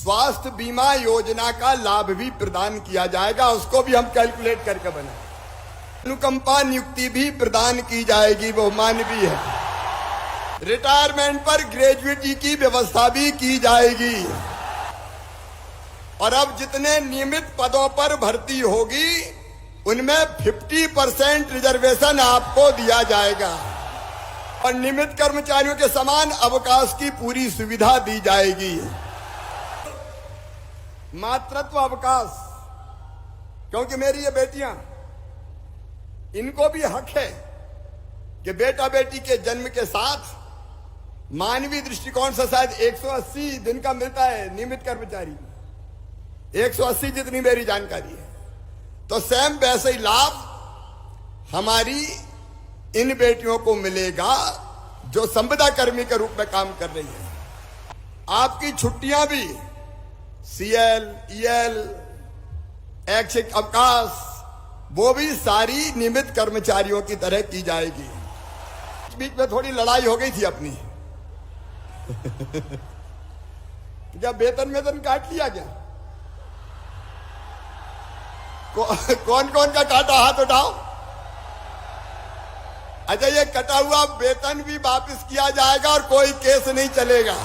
स्वास्थ्य बीमा योजना का लाभ भी प्रदान किया जाएगा, उसको भी हम कैलकुलेट करके बनाए। अनुकंपा नियुक्ति भी प्रदान की जाएगी, वो मानवीय है। रिटायरमेंट पर ग्रेजुएटी की व्यवस्था भी की जाएगी। और अब जितने नियमित पदों पर भर्ती होगी उनमें 50% रिजर्वेशन आपको दिया जाएगा और नियमित कर्मचारियों के समान अवकाश की पूरी सुविधा दी जाएगी। मातृत्व अवकाश, क्योंकि मेरी ये बेटियां, इनको भी हक है कि बेटा बेटी के जन्म के साथ मानवीय दृष्टिकोण से शायद 180 दिन का मिलता है नियमित कर्मचारी, 180 जितनी मेरी जानकारी है। तो सेम वैसे ही लाभ हमारी इन बेटियों को मिलेगा जो संविदा कर्मी के रूप में काम कर रही है। आपकी छुट्टियां भी CL, EL, ऐच्छिक अवकाश, वो भी सारी नियमित कर्मचारियों की तरह की जाएगी। बीच में थोड़ी लड़ाई हो गई थी अपनी जब वेतन काट लिया गया। कौन कौन का काटा, हाथ उठाओ। अच्छा, ये कटा हुआ वेतन भी वापस किया जाएगा और कोई केस नहीं चलेगा।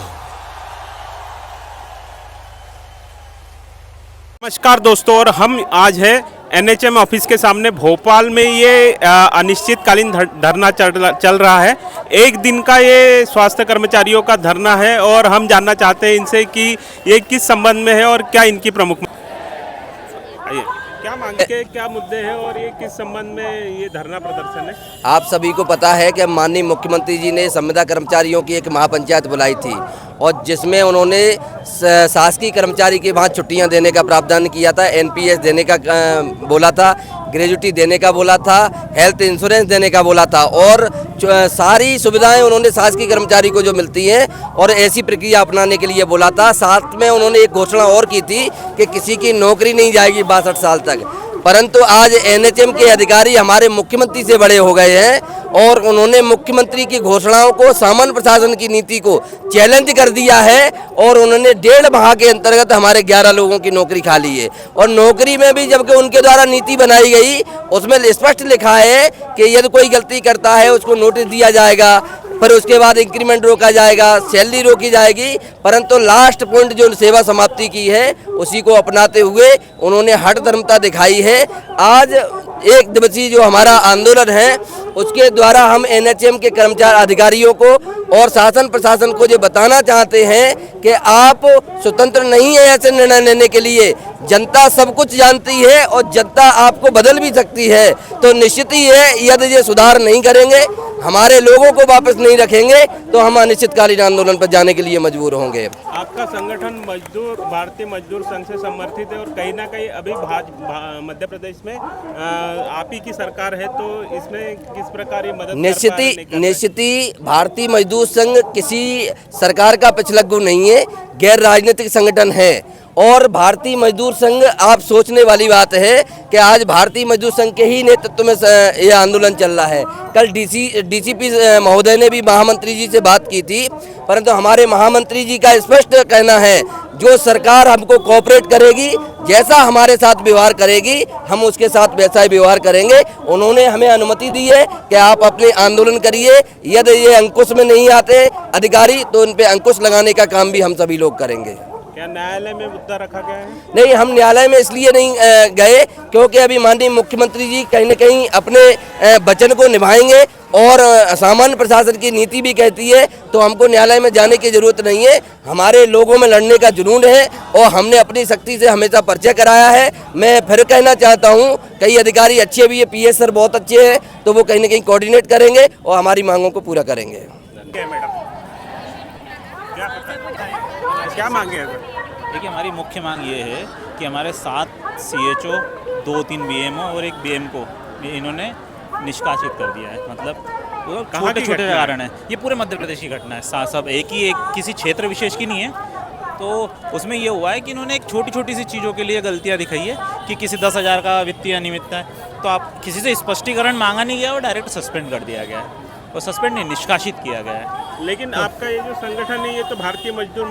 नमस्कार दोस्तों, और हम आज है NHM ऑफिस के सामने भोपाल में। ये अनिश्चितकालीन धरना चल रहा है। एक दिन का ये स्वास्थ्य कर्मचारियों का धरना है और हम जानना चाहते हैं इनसे कि ये किस संबंध में है और क्या इनकी प्रमुख क्या मांग के क्या मुद्दे हैं और ये किस संबंध में ये धरना प्रदर्शन है। आप सभी को पता है कि माननीय मुख्यमंत्री जी ने संविदा कर्मचारियों की एक महापंचायत बुलाई थी और जिसमें उन्होंने शासकीय कर्मचारी के वहाँ छुट्टियां देने का प्रावधान किया था, NPS देने का बोला था, ग्रेजुटी देने का बोला था, हेल्थ इंश्योरेंस देने का बोला था और सारी सुविधाएं उन्होंने शासकीय कर्मचारी को जो मिलती हैं और ऐसी प्रक्रिया अपनाने के लिए बोला था। साथ में उन्होंने एक घोषणा और की थी कि किसी की नौकरी नहीं जाएगी 62 साल तक। परंतु आज NHM के अधिकारी हमारे मुख्यमंत्री से बड़े हो गए हैं और उन्होंने मुख्यमंत्री की घोषणाओं को, सामान्य प्रशासन की नीति को चैलेंज कर दिया है और उन्होंने 1.5 माह के अंतर्गत हमारे 11 लोगों की नौकरी खा ली है। और नौकरी में भी जबकि उनके द्वारा नीति बनाई गई उसमें स्पष्ट लिखा है कि यदि कोई गलती करता है उसको नोटिस दिया जाएगा, फिर उसके बाद इंक्रीमेंट रोका जाएगा, सैलरी रोकी जाएगी। परंतु लास्ट पॉइंट जो सेवा समाप्ति की है उसी को अपनाते हुए उन्होंने हठधर्मता दिखाई है। आज एक दिवसीय जो हमारा आंदोलन है उसके द्वारा हम NHM के कर्मचारी अधिकारियों को और शासन प्रशासन को ये बताना चाहते हैं कि आप स्वतंत्र नहीं है ऐसे निर्णय लेने के लिए। जनता सब कुछ जानती है और जनता आपको बदल भी सकती है। तो निश्चित ही है यदि ये सुधार नहीं करेंगे, हमारे लोगों को वापस नहीं रखेंगे तो हम अनिश्चितकालीन आंदोलन पर जाने के लिए मजबूर होंगे। आपका संगठन भारतीय मजदूर संघ से समर्थित है और कहीं ना कहीं अभी मध्य प्रदेश में आप ही की सरकार है, तो इसमें किस प्रकार की मदद? निश्चित ही भारतीय मजदूर संघ किसी सरकार का पिछलग्गू नहीं है, गैर राजनीतिक संगठन है। और भारतीय मजदूर संघ, आप सोचने वाली बात है कि आज भारतीय मजदूर संघ के ही नेतृत्व में यह आंदोलन चल रहा है। कल DCP महोदय ने भी महामंत्री जी से बात की थी, परंतु हमारे महामंत्री जी का स्पष्ट कहना है जो सरकार हमको कोऑपरेट करेगी, जैसा हमारे साथ व्यवहार करेगी हम उसके साथ वैसा ही व्यवहार करेंगे। उन्होंने हमें अनुमति दी है कि आप अपने आंदोलन करिए, यदि ये अंकुश में नहीं आते अधिकारी तो उन पे अंकुश लगाने का काम भी हम सभी लोग करेंगे। क्या न्यायालय में मुद्दा रखा गया है? नहीं, हम न्यायालय में इसलिए नहीं गए क्योंकि अभी माननीय मुख्यमंत्री जी कहीं न कहीं अपने वचन को निभाएंगे और सामान्य प्रशासन की नीति भी कहती है, तो हमको न्यायालय में जाने की जरूरत नहीं है। हमारे लोगों में लड़ने का जुनून है और हमने अपनी शक्ति से हमेशा परिचय कराया है। मैं फिर कहना चाहता हूँ, कई अधिकारी अच्छे भी है, PS सर बहुत अच्छे हैं, तो वो कहीं न कहीं कोऑर्डिनेट करेंगे और हमारी मांगों को पूरा करेंगे। क्या मांगे हैं? देखिए, हमारी मुख्य मांग ये है कि हमारे 7 CHO, 2-3 BMO और 1 BM को इन्होंने निष्कासित कर दिया है। मतलब छोटे छोटे कारण है, ये पूरे मध्य प्रदेश की घटना है। सब एक किसी क्षेत्र विशेष की नहीं है। तो उसमें ये हुआ है कि इन्होंने एक छोटी छोटी सी चीज़ों के लिए गलतियाँ दिखाई है कि किसी 10,000 का वित्तीय अनियमितता है, तो आप किसी से स्पष्टीकरण मांगा नहीं गया और डायरेक्ट सस्पेंड कर दिया गया है। और सस्पेंड नहीं, निष्कासित किया गया है। लेकिन आपका ये जो संगठन है ये तो भारतीय मजदूर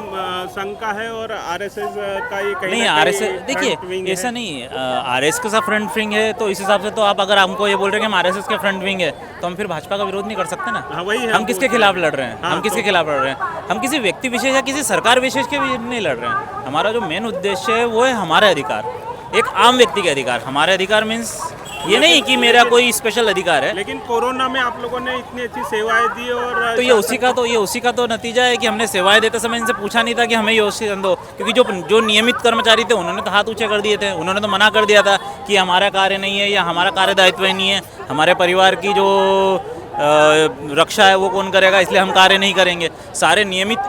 संघ का है और आरएसएस का ये कहीं नहीं, ना आरएसएस कहीं front wing देखिए ऐसा है। नहीं है, आरएसएस के साथ फ्रंट विंग है तो इस हिसाब से तो आप अगर हमको ये बोल रहे हैं कि हम आरएसएस के फ्रंट विंग है तो हम फिर भाजपा का विरोध नहीं कर सकते ना। हाँ, वही है, हम किसके खिलाफ लड़ रहे हैं? हाँ, हम किसके खिलाफ लड़ रहे हैं? हम किसी व्यक्ति विशेष या किसी सरकार विशेष के भी नहीं लड़ रहे हैं। हमारा जो मेन उद्देश्य है वो है हमारे अधिकार, एक आम व्यक्ति के अधिकार। हमारे अधिकार मीन्स ये नहीं कि मेरा कोई स्पेशल अधिकार है। लेकिन कोरोना में आप लोगों ने इतनी अच्छी सेवाएं दी और तो ये उसी का तो नतीजा है कि हमने सेवाएं देते समय इनसे पूछा नहीं था कि हमें ये ऑक्सीजन दो, क्योंकि जो नियमित कर्मचारी थे उन्होंने तो हाथ ऊंचे कर दिए थे, उन्होंने तो मना कर दिया था कि हमारा कार्य नहीं है या हमारा कार्य दायित्व ही नहीं है, हमारे परिवार की जो रक्षा है वो कौन करेगा, इसलिए हम कार्य नहीं करेंगे। सारे नियमित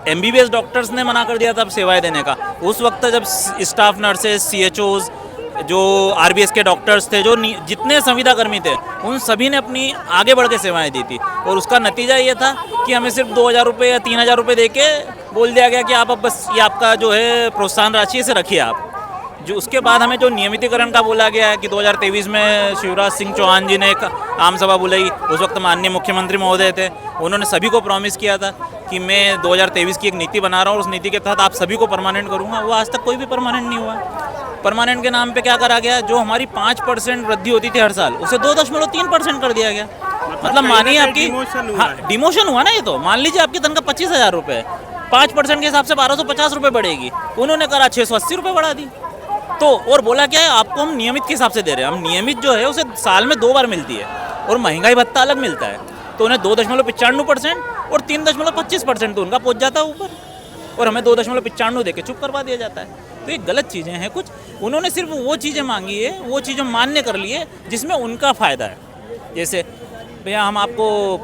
MBBS डॉक्टर्स ने मना कर दिया था सेवाएं देने का। उस वक्त जब स्टाफ नर्सेज, CHOs, जो RBS के डॉक्टर्स थे, जो जितने संविदा कर्मी थे, उन सभी ने अपनी आगे बढ़ के सेवाएं दी थी और उसका नतीजा ये था कि हमें सिर्फ 2000 रुपये या 3000 रुपये दे के बोल दिया गया कि आप अब बस ये आपका जो है प्रोत्साहन राशि से रखिए आप। जो उसके बाद हमें जो नियमितीकरण का बोला गया है कि 2023 में शिवराज सिंह चौहान जी ने एक आम सभा बुलाई, उस वक्त माननीय मुख्यमंत्री महोदय थे, उन्होंने सभी को प्रॉमिस किया था कि मैं 2023 की एक नीति बना रहा हूँ और उस नीति के तहत आप सभी को परमानेंट करूँगा। वो आज तक कोई भी परमानेंट नहीं हुआ। परमानेंट के नाम पे क्या करा गया, जो हमारी 5% वृद्धि होती थी हर साल, उसे 2.3% कर दिया गया। मतलब मानिए आपकी डिमोशन हुआ ना। ये तो मान लीजिए आपकी तनख्वाह 25,000 रुपये, 5% के हिसाब से 1250 रुपये बढ़ेगी, उन्होंने करा 680 रुपये बढ़ा दी। तो और बोला क्या है, आपको हम नियमित के हिसाब से दे रहे हैं। हम नियमित जो है उसे साल में 2 बार मिलती है और महंगाई भत्ता अलग मिलता है, तो उन्हें 2.95% और 3.25% तो उनका पहुंच जाता है ऊपर, और हमें 2.95 दे के चुप करवा दिया जाता है। तो ये गलत चीज़ें हैं कुछ। उन्होंने सिर्फ वो चीज़ें मांगी है, वो चीज़ें मान्य कर ली है जिसमें उनका फ़ायदा है। जैसे भैया हम आपको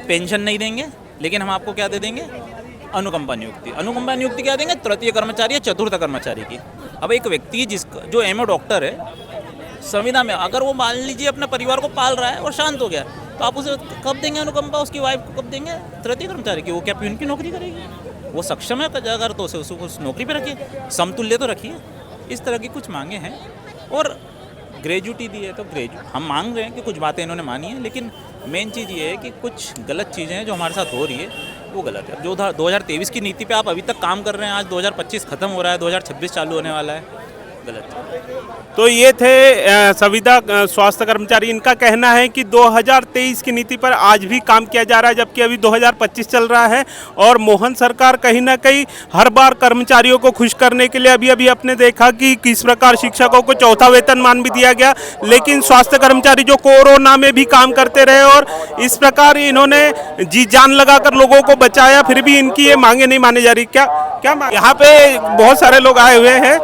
पेंशन नहीं देंगे, लेकिन हम आपको क्या दे देंगे, अनुकंपा नियुक्ति। अनुकंपा नियुक्ति क्या देंगे, तृतीय कर्मचारी या चतुर्थ कर्मचारी की। अब एक व्यक्ति जो MO डॉक्टर है, संविदा में अगर वो मान लीजिए अपने परिवार को पाल रहा है और शांत हो गया, तो आप उसे कब देंगे अनुकंपा, उसकी वाइफ को कब देंगे, तृतीय कर्मचारी की। वो क्या प्यून की नौकरी करेगी? वो सक्षम है अगर तो उसे उस नौकरी पे रखिए, समतुल्य तो रखिए। इस तरह की कुछ मांगे हैं और ग्रेजुटी दी है, तो हम मांग रहे हैं कि कुछ बातें इन्होंने मानी है, लेकिन मेन चीज़ ये है कि कुछ गलत चीज़ें हैं जो हमारे साथ हो रही है, वो गलत है। जो 2023 की नीति पे आप अभी तक काम कर रहे हैं, आज 2025 खत्म हो रहा है, 2026 चालू होने वाला है, गलत है। तो ये थे संविदा स्वास्थ्य कर्मचारी। इनका कहना है कि 2023 की नीति पर आज भी काम किया जा रहा है, जबकि अभी 2025 चल रहा है और मोहन सरकार कहीं ना कहीं हर बार कर्मचारियों को खुश करने के लिए अभी आपने देखा कि किस प्रकार शिक्षकों को 4था वेतनमान भी दिया गया, लेकिन स्वास्थ्य कर्मचारी जो कोरोना में भी काम करते रहे और इस प्रकार इन्होंने जी जान लगाकर लोगों को बचाया, फिर भी इनकी ये मांगे नहीं मानी जा रही। क्या मांगे? यहाँ पे बहुत सारे लोग आए हुए हैं,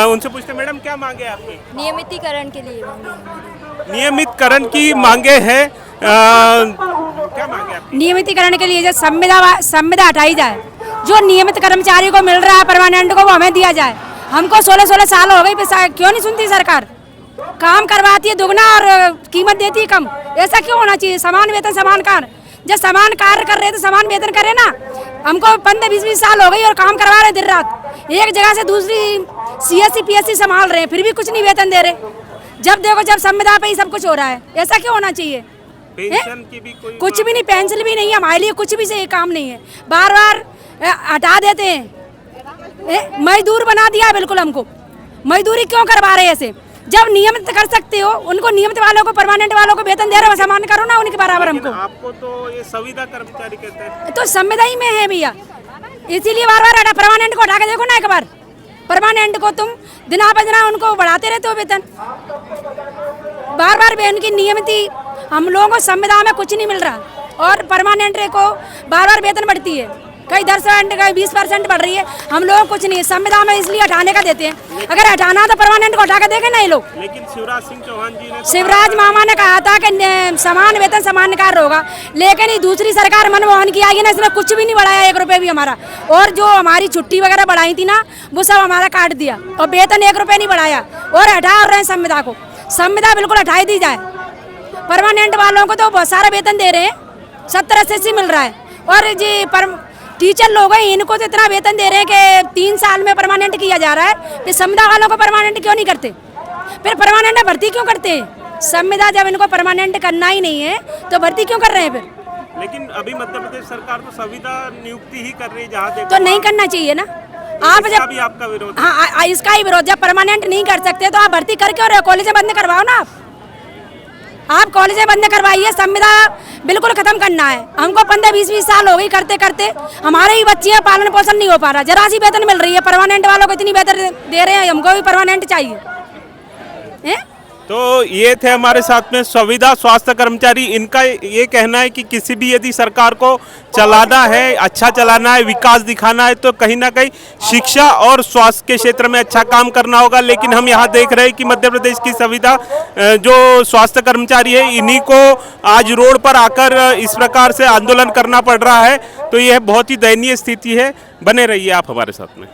उनसे पूछते मैडम क्या मांगे आपकी? नियमितीकरण के लिए मांगे। नियमितकरण की मांगे हैं। क्या मांगे आपकी? नियमितीकरण के लिए जो संविदा हटाई जाए, जो नियमित कर्मचारी को मिल रहा है परमानेंट को, वो हमें दिया जाए। हमको 16 साल हो गई, क्यों नहीं सुनती सरकार? काम करवाती है दुगना और कीमत देती है कम। ऐसा क्यों होना चाहिए? समान वेतन समान कार्य। जब समान कार्य कर रहे तो समान वेतन करे ना। हमको 15-20 साल हो गई और काम करवा रहे दिन रात, एक जगह से दूसरी CSC PSC संभाल रहे हैं, फिर भी कुछ नहीं वेतन दे रहे। जब देखो जब संविदा पे ही सब कुछ हो रहा है, ऐसा क्यों होना चाहिए? पेंशन की भी कोई कुछ भी नहीं, पेंशन भी नहीं है हमारे लिए, कुछ भी से काम नहीं है। बार बार हटा देते हैं, मजदूर बना दिया है बिल्कुल हमको। मजदूरी क्यों करवा रहे हैं ऐसे? जब नियमित कर सकते हो, उनको नियमित वालों को, परमानेंट वालों को वेतन दे रहे हो, समान करो ना उनके बराबर हमको। आपको तो ये संविदा कर्मचारी कहते हैं, तो संविदा ही में है भैया, इसीलिए बार बार परमानेंट को हटा के देखो ना एक बार। परमानेंट को तुम दिना बजना उनको बढ़ाते रहते हो वेतन, बार बार उनकी नियमित। हम लोगों को संविदा में कुछ नहीं मिल रहा और परमानेंट को बार बार वेतन बढ़ती है, कहीं 10%, कहीं 20% बढ़ रही है। हम लोग कुछ नहीं, संविदा में इसलिए हटाने का देते हैं। अगर हटाना तो परमानेंट को हटा के देखे ना ये लोग। लेकिन शिवराज सिंह चौहान जी ने, शिवराज मामा ने कहा था कि समान वेतन समान कार्य होगा, लेकिन ये दूसरी सरकार मनमोहन की आई है ना, इसने कुछ भी नहीं बढ़ाया, 1 रुपये भी हमारा। और जो हमारी छुट्टी वगैरह बढ़ाई थी ना, वो सब हमारा काट दिया और वेतन 1 रुपये नहीं बढ़ाया और हटा रहे हैं संविदा को। संविदा बिल्कुल हटाई दी जाए। परमानेंट वालों को तो बहुत सारा वेतन दे रहे हैं, 70-80 मिल रहा है, और जी टीचर लोग हैं इनको तो इतना वेतन दे रहे हैं कि 3 साल में परमानेंट किया जा रहा है। फिर संविदा वालों को परमानेंट क्यों नहीं करते? फिर परमानेंट भर्ती क्यों करते हैं? संविदा जब इनको परमानेंट करना ही नहीं है तो भर्ती क्यों कर रहे हैं फिर? लेकिन अभी मध्य प्रदेश सरकार तो संविदा नियुक्ति ही कर रही है, जहाँ देखो तो नहीं करना चाहिए ना। आप इसका जब भी आपका विरोध है। हाँ, इसका ही विरोध, जब परमानेंट नहीं कर सकते तो आप भर्ती करके और कॉलेज बंद करवाओ ना। आप कॉलेजें बंद करवाइए, संविदा बिल्कुल खत्म करना है। हमको 15-20 साल हो गई करते करते, हमारे ही बच्चे पालन पोषण नहीं हो पा रहा, जरा सी वेतन मिल रही है। परमानेंट वालों को इतनी वेतन दे रहे हैं, हमको भी परमानेंट चाहिए है? तो ये थे हमारे साथ में संविदा स्वास्थ्य कर्मचारी। इनका ये कहना है कि किसी भी यदि सरकार को चलाना है, अच्छा चलाना है, विकास दिखाना है, तो कहीं ना कहीं शिक्षा और स्वास्थ्य के क्षेत्र में अच्छा काम करना होगा। लेकिन हम यहाँ देख रहे हैं कि मध्य प्रदेश की संविदा जो स्वास्थ्य कर्मचारी है, इन्हीं को आज रोड पर आकर इस प्रकार से आंदोलन करना पड़ रहा है। तो यह बहुत ही दयनीय स्थिति है। बने रहिए आप हमारे साथ में।